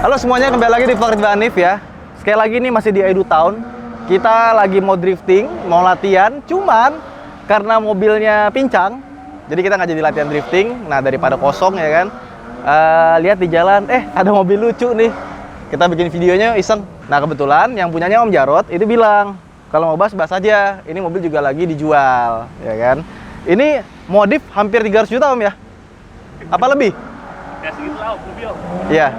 Halo semuanya, kembali lagi di Vlog Ridwan Hanif ya. Sekali lagi nih masih di Edu Town. Kita lagi mau drifting, mau latihan. Cuman karena mobilnya pincang, jadi kita nggak jadi latihan drifting. Nah daripada kosong ya kan, lihat di jalan, ada mobil lucu nih. Kita bikin videonya iseng. Nah kebetulan yang punyanya Om Jarot itu bilang, kalau mau bahas aja. Ini mobil juga lagi dijual, ya kan. Ini modif hampir 300 juta Om ya? Apa lebih? Ya segitu lah mobil. Iya.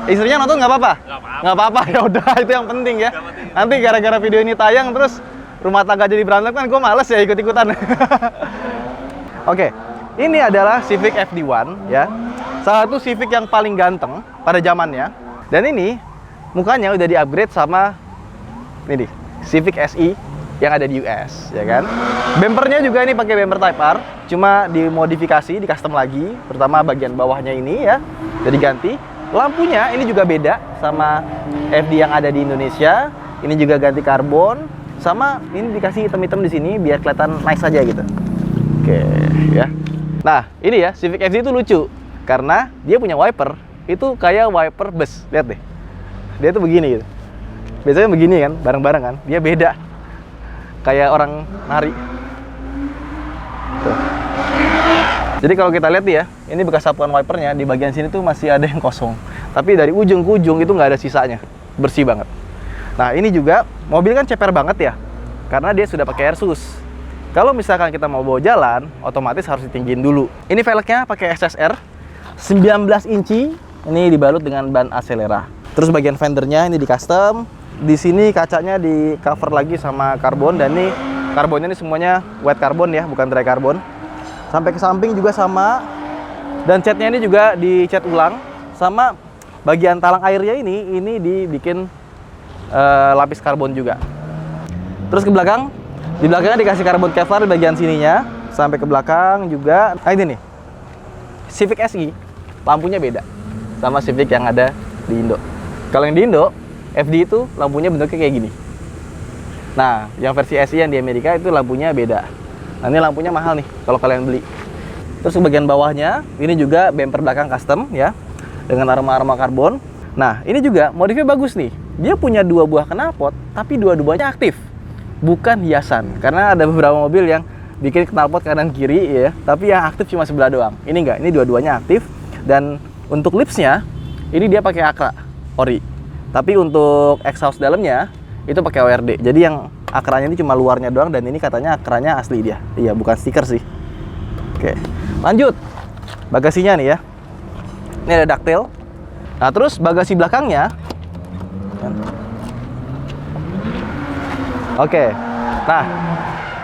Istrinya nonton nggak apa-apa? Nggak apa-apa, ya udah itu yang penting ya. Nanti gara-gara video ini tayang terus rumah tangga jadi berantem kan gue males ya ikut-ikutan. Oke, ini adalah Civic FD1 ya. Salah satu Civic yang paling ganteng pada zamannya. Dan ini mukanya udah di-upgrade sama ini Civic SI yang ada di US ya kan. Bempernya juga ini pakai bumper Type R, cuma dimodifikasi, di custom lagi, terutama bagian bawahnya ini ya, jadi ganti. Lampunya ini juga beda sama FD yang ada di Indonesia. Ini juga ganti karbon, sama ini dikasih hitam-hitam di sini biar kelihatan nice aja gitu. Oke ya. Nah ini ya Civic FD itu lucu karena dia punya wiper itu kayak wiper bus. Lihat deh, dia tuh begini gitu. Biasanya begini kan, bareng-bareng kan. Dia beda, kayak orang nari. Tuh. Jadi kalau kita lihat ya, ini bekas sapuan wipernya di bagian sini tuh masih ada yang kosong. Tapi dari ujung ke ujung itu nggak ada sisanya, bersih banget. Nah ini juga mobil kan ceper banget ya, karena dia sudah pakai air sus. Kalau misalkan kita mau bawa jalan, otomatis harus ditinggiin dulu. Ini velgnya pakai SSR 19 inci, ini dibalut dengan ban Acelera. Terus bagian fendernya ini di custom. Di sini kacanya di cover lagi sama karbon, dan ini karbonnya ini semuanya wet karbon ya, bukan dry karbon. Sampai ke samping juga sama, dan catnya ini juga dicat ulang, sama bagian talang airnya ini dibikin lapis karbon juga. Terus ke belakang, di belakangnya dikasih karbon Kevlar di bagian sininya, sampai ke belakang juga. Nah ini nih, Civic SI, lampunya beda sama Civic yang ada di Indo. Kalau yang di Indo, FD itu lampunya bentuknya kayak gini. Nah, yang versi SI yang di Amerika itu lampunya beda. Nah, ini lampunya mahal nih kalau kalian beli. Terus bagian bawahnya ini juga bumper belakang custom ya, dengan aroma-aroma karbon. Nah, ini juga modifnya bagus nih. Dia punya 2 buah knalpot, tapi dua-duanya aktif, bukan hiasan. Karena ada beberapa mobil yang bikin knalpot kanan kiri ya, tapi yang aktif cuma sebelah doang. Ini enggak, ini dua-duanya aktif. Dan untuk lipsnya ini dia pakai Acra ori. Tapi untuk exhaust dalamnya itu pakai ORD. Jadi yang akranya ini cuma luarnya doang, dan ini katanya akranya asli dia. Iya, bukan stiker sih. Oke, lanjut. Bagasinya nih ya. Ini ada ductile. Nah, terus bagasi belakangnya. Oke. Nah,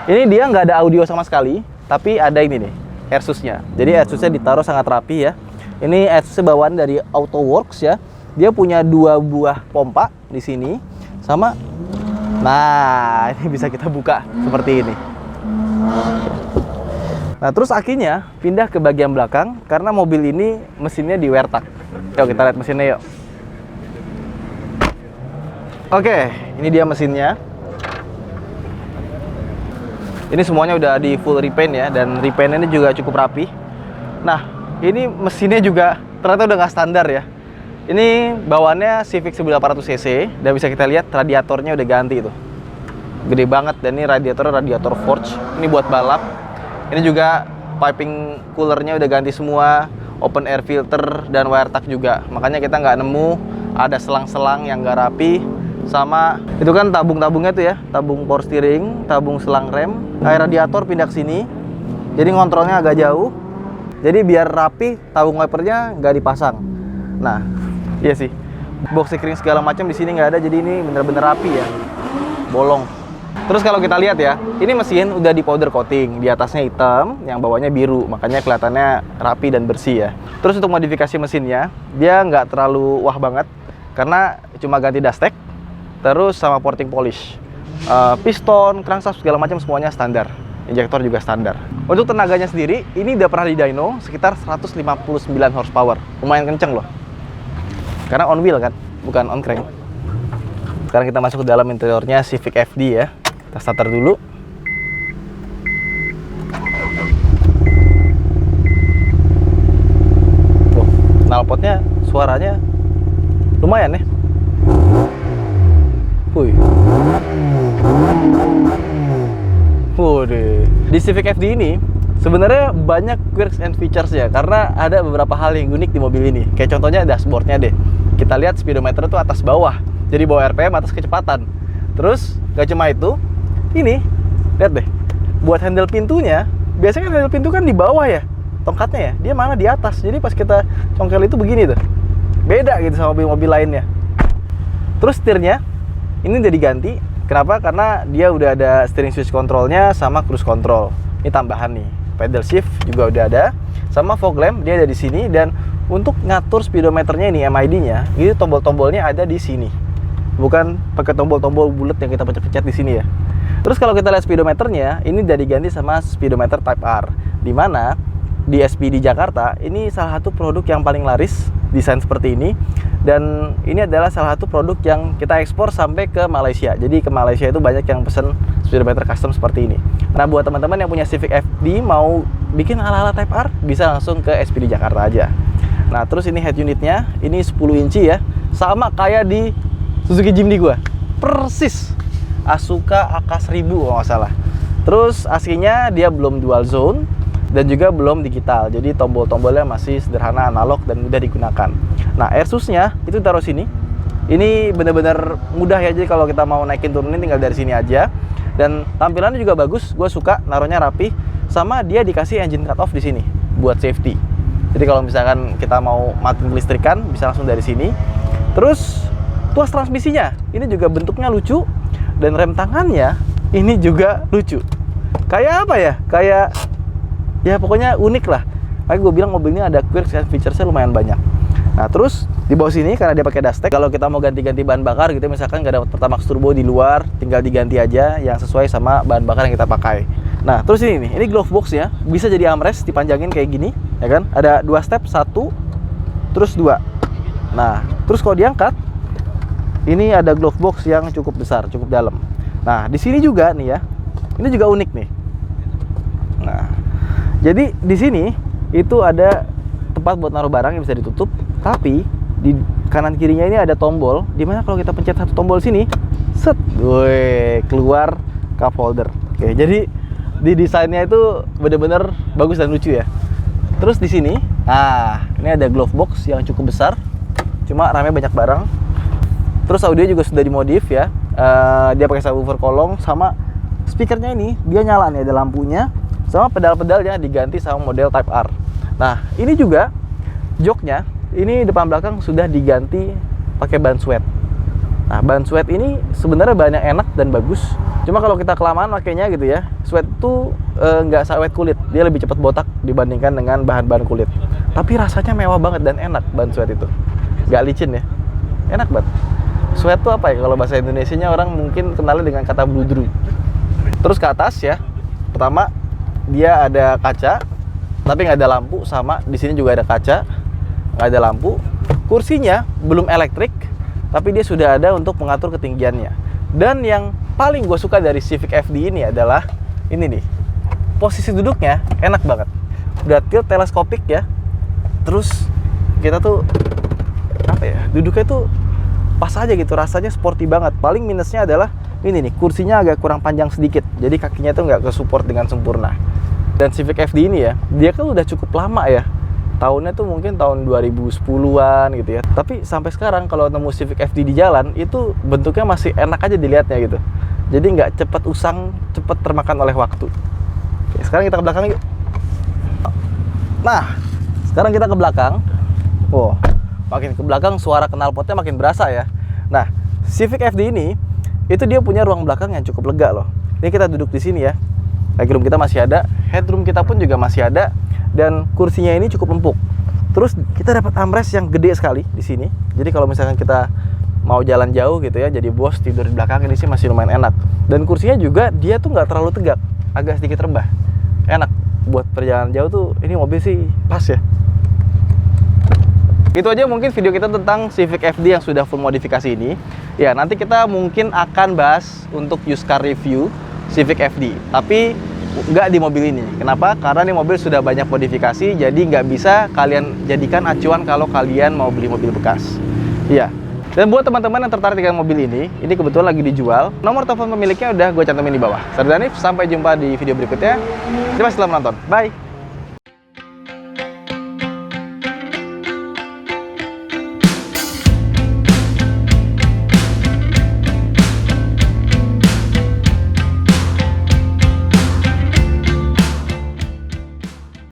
ini dia nggak ada audio sama sekali, tapi ada ini nih, airsusnya. Jadi airsusnya ditaruh sangat rapi ya. Ini airsusnya bawaan dari AutoWorks ya. Dia punya 2 buah pompa di sini, sama. Nah, ini bisa kita buka seperti ini. Nah, terus akinya pindah ke bagian belakang karena mobil ini mesinnya di Wertag. Yuk kita lihat mesinnya yuk. Oke, ini dia mesinnya. Ini semuanya udah di full repaint ya, dan repaint ini juga cukup rapi. Nah, ini mesinnya juga ternyata udah nggak standar ya. Ini bawaannya Civic 1800 cc, dan bisa kita lihat radiatornya udah ganti tuh. Gede banget, dan ini radiator forge. Ini buat balap. Ini juga piping coolernya udah ganti semua, open air filter dan Wertag juga. Makanya kita nggak nemu ada selang-selang yang nggak rapi. Sama itu kan tabung-tabungnya tuh ya, tabung power steering, tabung selang rem. Air radiator pindah ke sini, jadi ngontrolnya agak jauh. Jadi biar rapi, tabung wipernya nggak dipasang. Nah, iya sih, box sekring segala macam di sini nggak ada, jadi ini bener-bener rapi ya, bolong. Terus kalau kita lihat ya, ini mesin udah di powder coating, di atasnya hitam, yang bawahnya biru, makanya kelihatannya rapi dan bersih ya. Terus untuk modifikasi mesinnya, dia nggak terlalu wah banget, karena cuma ganti dustek, terus sama porting polish, piston, crankshaft segala macam semuanya standar, injektor juga standar. Untuk tenaganya sendiri, ini udah pernah di dyno sekitar 159 horsepower, lumayan kenceng loh. Karena on wheel kan, bukan on crank. Sekarang kita masuk ke dalam interiornya Civic FD ya. Kita starter dulu. Knalpotnya suaranya Lumayan ya. Wih. Waduh. Di Civic FD ini sebenarnya banyak quirks and features ya, karena ada beberapa hal yang unik di mobil ini. Kayak contohnya dashboardnya deh. Kita lihat speedometer itu atas bawah, jadi bawah RPM atas kecepatan. Terus gak cuma itu, ini lihat deh, buat handle pintunya, biasanya kan handle pintu kan di bawah ya, tongkatnya ya, dia malah di atas. Jadi pas kita congkel itu begini tuh, beda gitu sama mobil-mobil lainnya. Terus setirnya ini udah diganti. Kenapa? Karena dia udah ada steering switch controlnya sama cruise control. Ini tambahan nih. Pedal shift juga udah ada, sama fog lamp dia ada di sini. Dan untuk ngatur speedometernya ini, MID-nya, itu tombol-tombolnya ada di sini. Bukan pakai tombol-tombol bulat yang kita pencet-pencet di sini ya. Terus kalau kita lihat speedometernya, ini udah diganti sama speedometer Type R. Di mana di SPD Jakarta, ini salah satu produk yang paling laris, desain seperti ini. Dan ini adalah salah satu produk yang kita ekspor sampai ke Malaysia. Jadi ke Malaysia itu banyak yang pesen speedometer custom seperti ini. Nah, buat teman-teman yang punya Civic FD mau bikin ala-ala Type R, bisa langsung ke SPD Jakarta aja. Nah, terus ini head unitnya, ini 10 inci ya, sama kayak di Suzuki Jimny gua, persis Asuka AK1000 kalau nggak salah. Terus AC-nya dia belum dual zone dan juga belum digital, jadi tombol-tombolnya masih sederhana analog dan mudah digunakan. Nah, air susnya itu taruh sini. Ini bener-bener mudah ya, jadi kalau kita mau naikin turunin tinggal dari sini aja. Dan tampilannya juga bagus, gue suka naruhnya rapi. Sama dia dikasih engine cut off di sini buat safety. Jadi kalau misalkan kita mau matiin kelistrikan bisa langsung dari sini. Terus tuas transmisinya ini juga bentuknya lucu, dan rem tangannya ini juga lucu. Kayak apa ya? Kayak ya pokoknya unik lah. Makanya gue bilang mobilnya ada quirks dan featuresnya lumayan banyak. Nah, terus di bawah sini karena dia pakai Dastec, kalau kita mau ganti-ganti bahan bakar gitu, misalkan nggak dapat Pertamax turbo di luar, tinggal diganti aja yang sesuai sama bahan bakar yang kita pakai. Nah, terus ini nih, ini glove box-nya bisa jadi armrest, dipanjangin kayak gini, ya kan? Ada 2 step, 1, terus 2. Nah, terus kalau diangkat, ini ada glove box yang cukup besar, cukup dalam. Nah, di sini juga nih ya, ini juga unik nih. Nah, jadi di sini itu ada tempat buat naruh barang yang bisa ditutup, tapi di kanan kirinya ini ada tombol, dimana kalau kita pencet satu tombol sini, set, woi, keluar cup holder. Oke, jadi di desainnya itu bener-bener bagus dan lucu ya. Terus di sini, nah ini ada glove box yang cukup besar, cuma ramenya banyak barang. Terus audio juga sudah dimodif ya, dia pakai subwoofer kolong, sama speakernya ini dia nyala nih, ada lampunya, sama pedal-pedalnya diganti sama model Type R. Nah, ini juga joknya, ini depan belakang sudah diganti pakai ban sweat. Nah, ban sweat ini sebenarnya banyak enak dan bagus. Cuma kalau kita kelamaan makainya gitu ya, sweat itu nggak sawet kulit, dia lebih cepat botak dibandingkan dengan bahan-bahan kulit. Tapi rasanya mewah banget dan enak ban sweat itu, nggak licin ya, enak banget. Sweat itu apa ya? Kalau bahasa Indonesianya orang mungkin kenalnya dengan kata bludru. Terus ke atas ya, pertama dia ada kaca, tapi nggak ada lampu, sama di sini juga ada kaca, nggak ada lampu. Kursinya belum elektrik, tapi dia sudah ada untuk mengatur ketinggiannya. Dan yang paling gue suka dari Civic FD ini adalah ini nih, posisi duduknya enak banget, udah tilt teleskopik ya. Terus kita tuh apa ya, duduknya tuh pas aja gitu, rasanya sporty banget. Paling minusnya adalah ini nih, kursinya agak kurang panjang sedikit, jadi kakinya tuh nggak ke-support dengan sempurna. Dan Civic FD ini ya, dia kan udah cukup lama ya, tahunnya tuh mungkin tahun 2010-an gitu ya. Tapi sampai sekarang kalau nemu Civic FD di jalan, itu bentuknya masih enak aja dilihatnya gitu. Jadi nggak cepet usang, cepet termakan oleh waktu. Oke, sekarang kita ke belakang yuk. Nah, sekarang kita ke belakang. Wow, makin ke belakang suara knalpotnya makin berasa ya. Nah, Civic FD ini, itu dia punya ruang belakang yang cukup lega loh. Ini kita duduk di sini ya. Legroom kita masih ada, headroom kita pun juga masih ada, dan kursinya ini cukup empuk. Terus kita dapat armrest yang gede sekali di sini. Jadi kalau misalkan kita mau jalan jauh gitu ya, jadi bos tidur di belakang ini sih masih lumayan enak. Dan kursinya juga dia tuh nggak terlalu tegak, agak sedikit rebah. Enak buat perjalanan jauh tuh, ini mobil sih pas ya. Itu aja mungkin video kita tentang Civic FD yang sudah full modifikasi ini. Ya, nanti kita mungkin akan bahas untuk used car review Civic FD, tapi nggak di mobil ini. Kenapa? Karena ini mobil sudah banyak modifikasi, jadi nggak bisa kalian jadikan acuan kalau kalian mau beli mobil bekas. Iya. Dan buat teman-teman yang tertarik dengan mobil ini kebetulan lagi dijual. Nomor telepon pemiliknya udah gue cantumin di bawah. Saya Danif, sampai jumpa di video berikutnya. Terima kasih telah menonton. Bye!